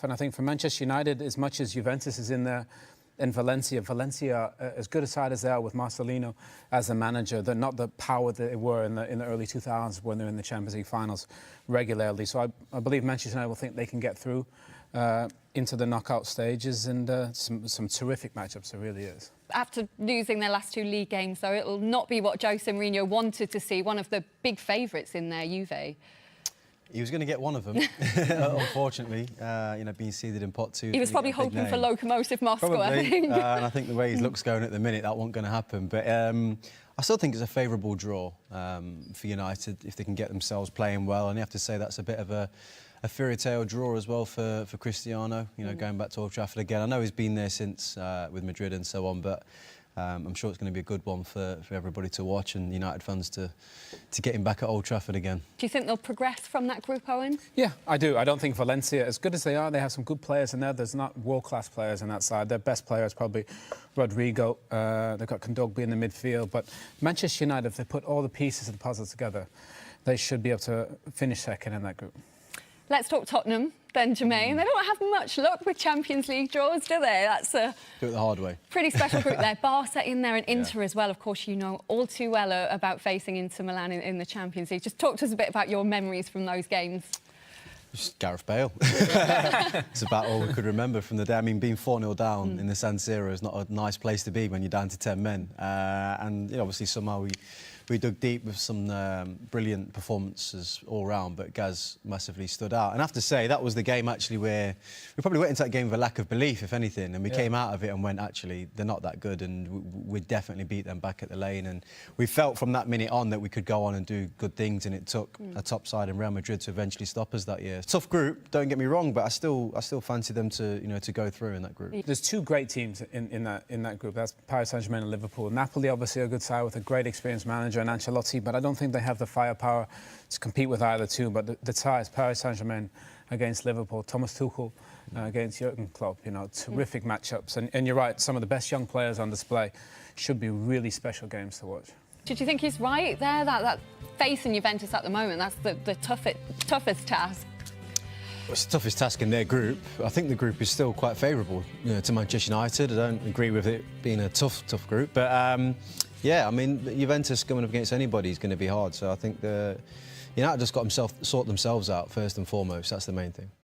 And I think for Manchester United, as much as Juventus is in there, and Valencia, as good a side as they are with Marcelino as the manager, they're not the power that they were in the early 2000s when they're in the Champions League finals regularly. So I believe Manchester United will think they can get through into the knockout stages, and some terrific matchups, there really is. After losing their last 2 league games, though, it'll not be what Jose Mourinho wanted to see, one of the big favourites in their Juve. He was going to get one of them, unfortunately, you know, being seeded in pot 2. He was probably hoping for Lokomotiv Moscow, probably, I think. And I think the way his look's going at the minute, that wasn't going to happen. But I still think it's a favourable draw for United if they can get themselves playing well. And you have to say that's a bit of a fairy tale draw as well for Cristiano, you know, going back to Old Trafford again. I know he's been there since with Madrid and so on, but I'm sure it's going to be a good one for everybody to watch and United fans to get him back at Old Trafford again. Do you think they'll progress from that group, Owen? Yeah, I do. I don't think Valencia, as good as they are, they have some good players in there. There's not world-class players on that side. Their best player is probably Rodrigo. They've got Kondogbia in the midfield. But Manchester United, if they put all the pieces of the puzzle together, they should be able to finish second in that group. Let's talk Tottenham then, Jermaine. They don't have much luck with Champions League draws, do they? That's a do it the hard way. Pretty special group there. Barca in there and Inter as well. Of course, you know all too well about facing Inter Milan in the Champions League. Just talk to us a bit about your memories from those games. Just Gareth Bale. It's about all we could remember from the day. I mean, being 4-0 down in the San Siro is not a nice place to be when you're down to 10 men. And you know, obviously somehow we dug deep with some brilliant performances all round, but Gaz massively stood out. And I have to say, that was the game actually where we probably went into that game with a lack of belief, if anything, and we came out of it and went, actually, they're not that good, and we definitely beat them back at the Lane. And we felt from that minute on that we could go on and do good things, and it took a top side in Real Madrid to eventually stop us that year. Tough group, don't get me wrong, but I still fancy them to, you know, to go through in that group. There's 2 great teams in that group. That's Paris Saint-Germain and Liverpool. Napoli, obviously, a good side with a great experienced manager and Ancelotti, but I don't think they have the firepower to compete with either two. But the ties, Paris Saint-Germain against Liverpool, Thomas Tuchel against Jurgen Klopp, you know, terrific matchups. And you're right, some of the best young players on display. Should be really special games to watch. Did you think he's right there? That facing Juventus at the moment, that's the toughest task. It's the toughest task in their group. I think the group is still quite favourable, you know, to Manchester United. I don't agree with it being a tough group, but yeah, I mean, Juventus going up against anybody is going to be hard. So I think United just got sort themselves out first and foremost. That's the main thing.